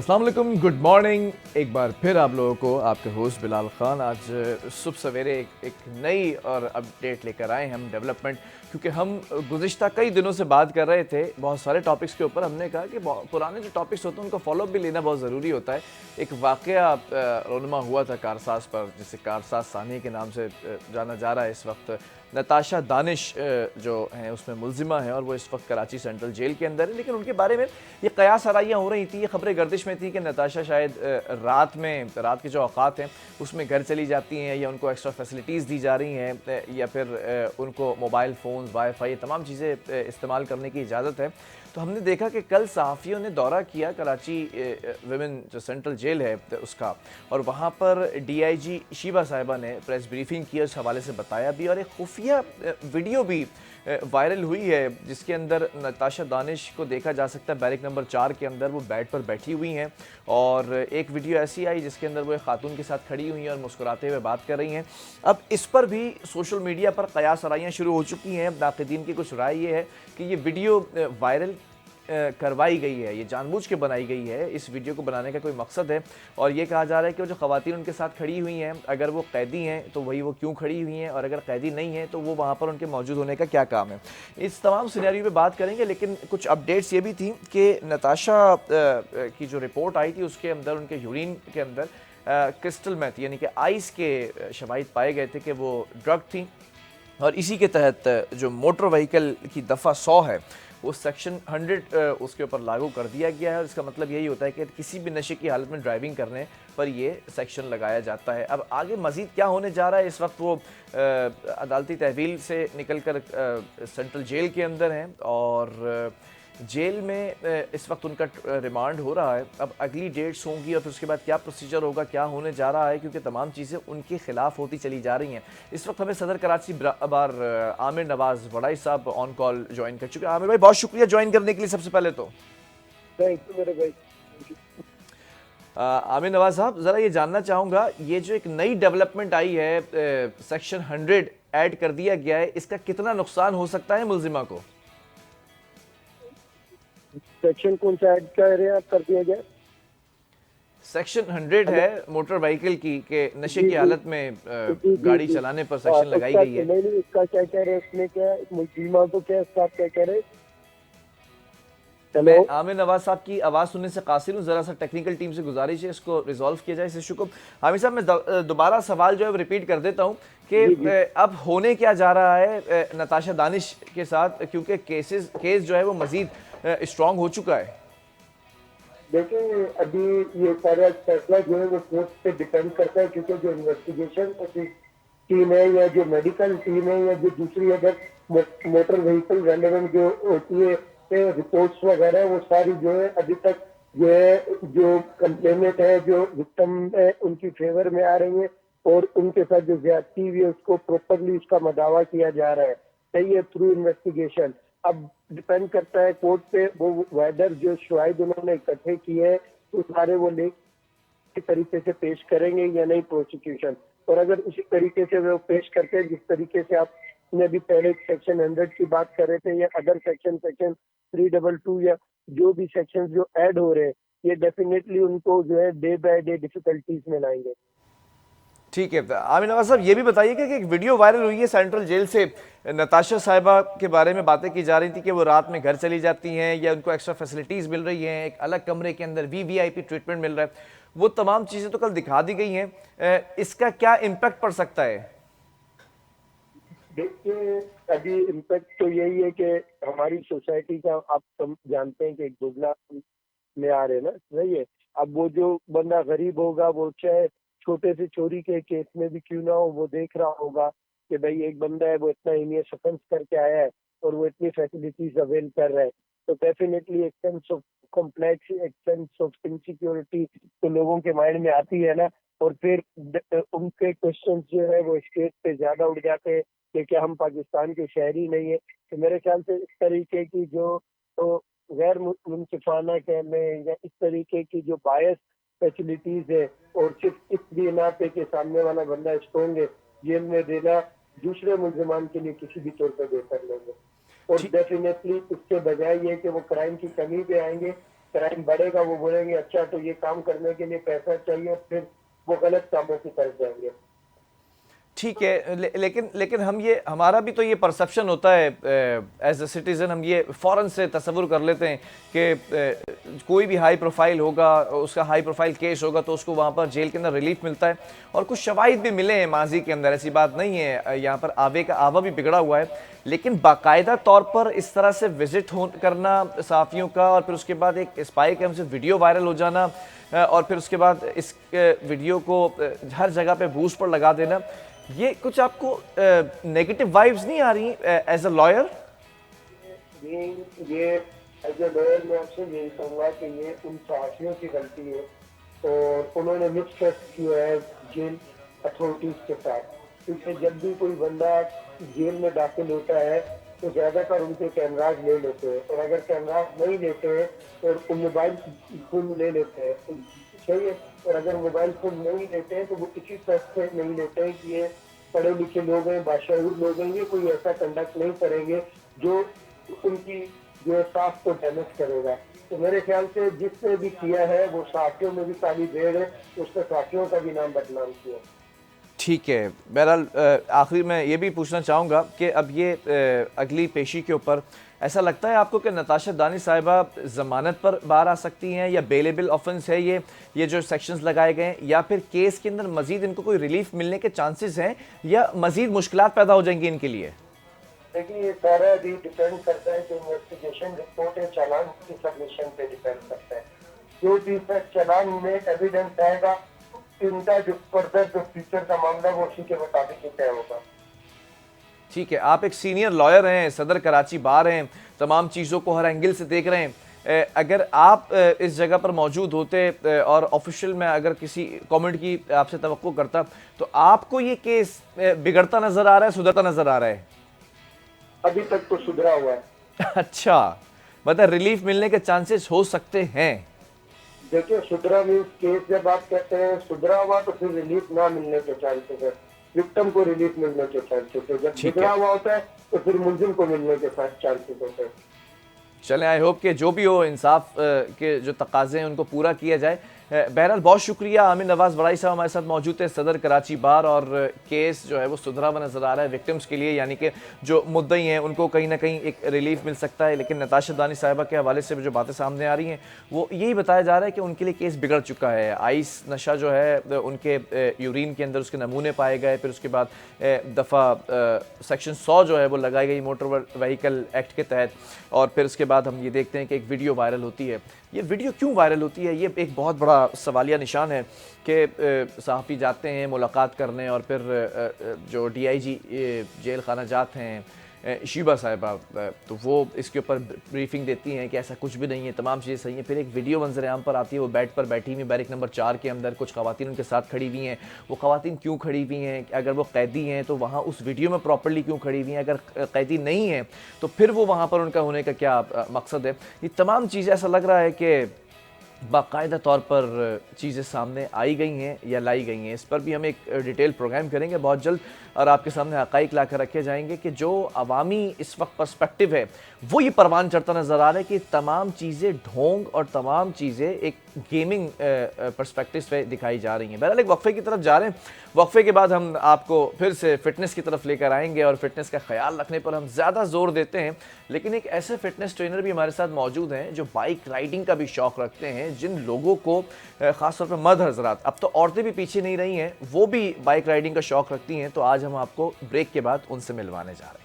अस्सलाम वालेकुम, good morning. एक बार फिर आप लोगों को आपके होस्ट बिलाल ख़ान आज सुबह सवेरे एक नई और अपडेट लेकर आए हम डेवलपमेंट, क्योंकि हम गुज़िश्ता कई दिनों से बात कर रहे थे बहुत सारे टॉपिक्स के ऊपर। हमने कहा कि पुराने जो टॉपिक्स होते हैं उनको फॉलोअप भी लेना बहुत ज़रूरी होता है। एक वाक़या रोनमा हुआ था कारसाज पर, जिसे कारसाज सानी के नाम से जाना जा रहा है इस वक्त। नताशा दानिश जो हैं उसमें मुलजिमा है और वो इस वक्त कराची सेंट्रल जेल के अंदर है। लेकिन उनके बारे में ये कयास आराइयाँ हो रही थी, ये खबरें गर्दिश में थी कि नताशा शायद रात के जो औकात हैं उसमें घर चली जाती हैं, या उनको एक्स्ट्रा फैसिलिटीज़ दी जा रही हैं, या फिर उनको मोबाइल फ़ोन्स, वाईफाई, तमाम चीज़ें इस्तेमाल करने की इजाज़त है। तो हमने देखा कि कल सहाफ़ियों ने दौरा किया कराची विमेन जो सेंट्रल जेल है उसका, और वहाँ पर DIG शीबा साहिबा ने प्रेस ब्रीफिंग की, उस हवाले से बताया भी, और एक खुफिया वीडियो भी वायरल हुई है जिसके अंदर नताशा दानिश को देखा जा सकता है बैरिक नंबर 4 के अंदर वो बेड पर बैठी हुई हैं, और एक वीडियो ऐसी आई जिसके अंदर वो एक खातून के साथ खड़ी हुई हैं और मुस्कुराते हुए बात कर रही हैं। अब इस पर भी सोशल मीडिया पर कयास आराइयाँ शुरू हो चुकी हैं। नाक़िदीन की कुछ राय ये है कि ये वीडियो वायरल करवाई गई है, ये जानबूझ के बनाई गई है, इस वीडियो को बनाने का कोई मकसद है। और ये कहा जा रहा है कि वो जो ख़वातीन उनके साथ खड़ी हुई हैं, अगर वो कैदी हैं तो वही वो क्यों खड़ी हुई हैं, और अगर कैदी नहीं हैं तो वो वहाँ पर उनके मौजूद होने का क्या काम है। इस तमाम सिनेरियो पे बात करेंगे, लेकिन कुछ अपडेट्स ये भी थी कि नताशा की जो रिपोर्ट आई थी उसके अंदर उनके यूरिन के अंदर क्रिस्टल मैथ यानी कि आइस के शवाहिद पाए गए थे कि वो ड्रग थी, और इसी के तहत जो मोटर व्हीकल की दफ़ा 100 है वो सेक्शन 100 उसके ऊपर लागू कर दिया गया है। और इसका मतलब यही होता है कि किसी भी नशे की हालत में ड्राइविंग करने पर ये सेक्शन लगाया जाता है। अब आगे मज़ीद क्या होने जा रहा है, इस वक्त वो अदालती तहवील से निकल कर सेंट्रल जेल के अंदर हैं, और जेल में इस वक्त उनका रिमांड हो रहा है। अब अगली डेट्स होंगी और फिर उसके बाद क्या प्रोसीजर होगा, क्या होने जा रहा है, क्योंकि तमाम चीज़ें उनके खिलाफ होती चली जा रही हैं। इस वक्त हमें सदर कराची बार आमिर नवाज़ वड़ाई साहब ऑन कॉल ज्वाइन कर चुके हैं। आमिर भाई, बहुत शुक्रिया ज्वाइन करने के लिए सबसे पहले तो। थैंक यू मेरे भाई। आमिर नवाज़ साहब, ज़रा ये जानना चाहूँगा, ये जो एक नई डेवलपमेंट आई है, सेक्शन 100 ऐड कर दिया गया है, इसका कितना नुकसान हो सकता है मुलजिमा को? सेक्शन कौन सा ऐड कर रहे हैं आप, कर दिया गया? Section 100 hello. है मोटर व्हीकल की, के नशे जी की जी हालत में जी जी गाड़ी जी। चलाने पर सेक्शन लगाई उसका गई है। नहीं नहीं, उसका क्या कह रहे हैं, उसमें क्या मुलजिमा को क्या, उसका आप क्या कह रहे हैं? हेलो। मैं आमिर नवाज साहब की आवाज़ सुनने से कासिर हूँ, ज़रा सा टेक्निकल टीम से गुजारिश है इसको रिजॉल्व किया जाए इस इशू को। आमिर साहब, मैं दोबारा सवाल जो है रिपीट कर देता हूँ कि जी जी। अब होने क्या जा रहा है नताशा दानिश के साथ, क्योंकि केस जो है वो मज़ीद स्ट्रॉन्ग हो चुका है। देखिए, अभी ये सारा फैसला जो है वो कोर्ट पे डिपेंड करता है, क्योंकि जो इन्वेस्टिगेशन टीम है या जो मेडिकल टीम है या जो दूसरी अगर मोटर व्हीकल रेलेवेंट जो होती है रिपोर्ट्स वगैरह, वो सारी जो है अभी तक जो है जो कंप्लेनेंट है जो विक्टिम है उनकी फेवर में आ रही है, और उनके साथ जो ज्यादती हुई है उसको प्रॉपरली उसका मदावा किया जा रहा है। सही है, थ्रू इन्वेस्टिगेशन। अब डिपेंड करता है कोर्ट पे, वो वेदर जो शवाहिद उन्होंने इकट्ठे किए हैं वो सारे वो ले तरीके से पेश करेंगे या नहीं प्रोसिक्यूशन। और अगर उसी तरीके से वो पेश करते हैं जिस तरीके से आपने अभी पहले सेक्शन 100 की बात कर रहे थे, या अदर सेक्शन 322 या जो भी सेक्शन जो ऐड हो रहे हैं, ये डेफिनेटली उनको जो है डे बाय डे डिफिकल्टीज में लाएंगे। ठीक है, आमिर नवाज साहब, ये भी बताइएगा कि एक वीडियो वायरल हुई है सेंट्रल जेल से, नताशा साहिबा के बारे में बातें की जा रही थी कि वो रात में घर चली जाती हैं या उनको एक्स्ट्रा फैसिलिटीज़ मिल रही हैं, एक अलग कमरे के अंदर VVIP ट्रीटमेंट मिल रहा है। वो तमाम चीज़ें तो कल दिखा दी गई हैं, इसका क्या इम्पैक्ट पड़ सकता है? देखिए, अभी इम्पैक्ट तो यही है कि हमारी सोसाइटी का आप सब जानते हैं कि एक दुबला में आ रहे हैं ना, सही है। अब वो जो बंदा गरीब होगा वो चाहे छोटे से चोरी के केस में भी क्यों ना हो, वो देख रहा होगा कि भाई एक बंदा है वो इतना हीनियस ऑफेंस करके आया है और वो इतनी फैसिलिटीज अवेल कर रहा है, तो डेफिनेटली एक सेंस ऑफ कॉम्प्लेक्स, एक सेंस ऑफ इनसिक्योरिटी तो लोगों के माइंड में आती है ना। और फिर उनके क्वेश्चन जो है वो स्टेज पे ज्यादा उठ जाते हैं कि क्या हम पाकिस्तान के शहरी नहीं है। तो मेरे ख्याल से इस तरीके की जो तो गैर मुनसिफाना कहने या इस तरीके की जो बायस फैसिलिटीज है, और सिर्फ इस बिना पे के सामने वाला बंदा स्ट्रोंग है, जेल में देना दूसरे मुलजमान के लिए किसी भी तौर पर बेहतर नहीं है। और ठीक। डेफिनेटली इसके बजाय ये कि वो क्राइम की कमी पे आएंगे, क्राइम बढ़ेगा, वो बोलेंगे अच्छा तो ये काम करने के लिए पैसा चाहिए, फिर वो गलत कामों की तरफ जाएंगे। ठीक है, लेकिन लेकिन हम ये, हमारा भी तो ये परसेप्शन होता है एज अ सिटीज़न, हम ये फ़ौरन से तसव्वुर कर लेते हैं कि कोई भी हाई प्रोफाइल होगा, उसका हाई प्रोफाइल केस होगा तो उसको वहाँ पर जेल के अंदर रिलीफ मिलता है। और कुछ शवाहिद भी मिले हैं माजी के अंदर, ऐसी बात नहीं है, यहाँ पर आवे का आवा भी बिगड़ा हुआ है, लेकिन बाकायदा तौर पर इस तरह से विजिट करना सहाफ़ियों का, और फिर उसके बाद एक स्पाई कैम से वीडियो वायरल हो जाना, और फिर उसके बाद इस वीडियो को हर जगह पे बूस्ट पर लगा देना, ये कुछ आपको नेगेटिव वाइब्स नहीं आ रही एज अ लॉयर? ये एज ए लॉयर मैं आपसे यही कहूँगा कि ये उन सहाफ़ियों की गलती है, और उन्होंने मिसट्रस्ट किया है जेल अथॉरिटीज के साथ, क्योंकि जब भी कोई बंदा जेल में दाखिल होता है तो ज़्यादातर उनसे कैमराज ले लेते हैं, और अगर कैमराज नहीं लेते हैं तो मोबाइल फोन ले लेते हैं, सही है। और अगर मोबाइल फोन नहीं लेते हैं तो वो किसी तरह से नहीं लेते हैं कि ये पढ़े लिखे लोग हैं, बाशऊर लोग हैं, ये कोई ऐसा कंडक्ट नहीं करेंगे जो उनकी जो साख को डैमेज करेगा। तो मेरे ख्याल से जिसने भी किया है वो साथियों में भी काली भेड़ है, तो उसने साथियों का भी नाम बदनाम किया। ठीक है, बहरहाल आखिरी में ये भी पूछना चाहूँगा कि अब ये अगली पेशी के ऊपर ऐसा लगता है आपको कि नताशा दानी साहिबा ज़मानत पर बाहर आ सकती हैं, या बेलेबल ऑफेंस है ये जो सेक्शंस लगाए गए हैं, या फिर केस के अंदर मजीद इनको कोई रिलीफ मिलने के चांसेस हैं, या मजीद मुश्किलात पैदा हो जाएंगी इनके लिए? देखिए ये सारा भी डिपेंड करता है, जो इन्वेस्टिगेशन रिपोर्ट है चालान की सबमिशन पे डिपेंड करता है। जो भी चालान में एविडेंस आएगा, इनका जो फर्दर जो फ्यूचर का मामला वो उसी के मुताबिक ही तय होगा। ठीक है, आप एक सीनियर लॉयर हैं, सदर कराची बार हैं, तमाम चीज़ों को हर एंगल से देख रहे हैं, अगर आप इस जगह पर मौजूद होते और ऑफिशियल में अगर किसी कमेंट की आपसे तवक्को करता, तो आपको ये केस बिगड़ता नज़र आ रहा है, सुधरता नज़र आ रहा है? अभी तक तो सुधरा हुआ है। अच्छा, मतलब रिलीफ मिलने के चांसेस हो सकते हैं? देखिए सुधरा मीन्स केस जब आप कहते हैं सुधरा हुआ तो फिर रिलीफ ना मिलने के चांसेस है, विक्टिम को रिलीफ मिलने के चांसेस है, जब बिगड़ा हुआ होता है तो फिर मुलजिम को मिलने के साथ चांसेस होते हैं। चलें, आई होप कि जो भी हो इंसाफ के जो तकाजे हैं उनको पूरा किया जाए। बहरहाल बहुत शुक्रिया, आमिर नवाज़ बड़ाई साहब हमारे साथ मौजूद थे, सदर कराची बार, और केस जो है वो सुधरा हुआ नज़र आ रहा है विक्टिम्स के लिए, यानी कि जो मुद्दई हैं उनको कहीं ना कहीं एक रिलीफ मिल सकता है। लेकिन नताशा दानी साहिबा के हवाले से जो बातें सामने आ रही हैं वो यही बताया जा रहा है कि उनके लिए केस बिगड़ चुका है। आइस नशा जो है उनके यूरिन के अंदर उसके नमूने पाए गए, फिर उसके बाद दफ़ा सेक्शन 100 जो है वो लगाई गई मोटर व्हीकल एक्ट के तहत, और फिर उसके बाद हम ये देखते हैं कि एक वीडियो वायरल होती है। ये वीडियो क्यों वायरल होती है, ये एक बहुत बड़ा सवालिया निशान है कि सहाफ़ी जाते हैं मुलाकात करने, और फिर जो DIG जेल खाना जात हैं शीबा साहिबा, तो वो इसके ऊपर ब्रीफिंग देती हैं कि ऐसा कुछ भी नहीं है, तमाम चीज़ें सही हैं। फिर एक वीडियो मंजर आम पर आती है, वो बेड पर बैठी हुई बैरिक नंबर 4 के अंदर, कुछ ख़वातीन उनके साथ खड़ी हुई हैं। वो ख़वातीन क्यों खड़ी हुई हैं? अगर वो कैदी हैं तो वहाँ उस वीडियो में प्रॉपर्ली क्यों खड़ी हुई हैं? अगर कैदी नहीं हैं तो फिर वो वहाँ पर उनका होने का क्या मकसद है? ये तमाम चीज़ें ऐसा लग रहा है कि बाकायदा तौर पर चीज़ें सामने आई गई हैं या लाई गई हैं। इस पर भी हम एक डिटेल प्रोग्राम करेंगे बहुत जल्द, और आपके सामने हक़ाइक़ ला कर रखे जाएंगे कि जो अवामी इस वक्त पर्सपेक्टिव है वो ये परवान चढ़ता नज़र आ रहा है कि तमाम चीज़ें ढोंग और तमाम चीज़ें एक गेमिंग पर्सपेक्टिव से दिखाई जा रही हैं। बहरहाल एक वक्फे की तरफ जा रहे हैं, वक्फे के बाद हम आपको फिर से फ़िटनेस की तरफ लेकर आएंगे, और फ़िटनेस का ख्याल रखने पर हम ज़्यादा ज़ोर देते हैं। लेकिन एक ऐसे फ़िटनेस ट्रेनर भी हमारे साथ मौजूद हैं जो बाइक राइडिंग का भी शौक़ रखते हैं, जिन लोगों को ख़ासतौर पर मर्द हज़रात, अब तो औरतें भी पीछे नहीं रही हैं, वो भी बाइक राइडिंग का शौक़ रखती हैं। तो आज हम आपको ब्रेक के बाद उनसे मिलवाने जा रहे हैं।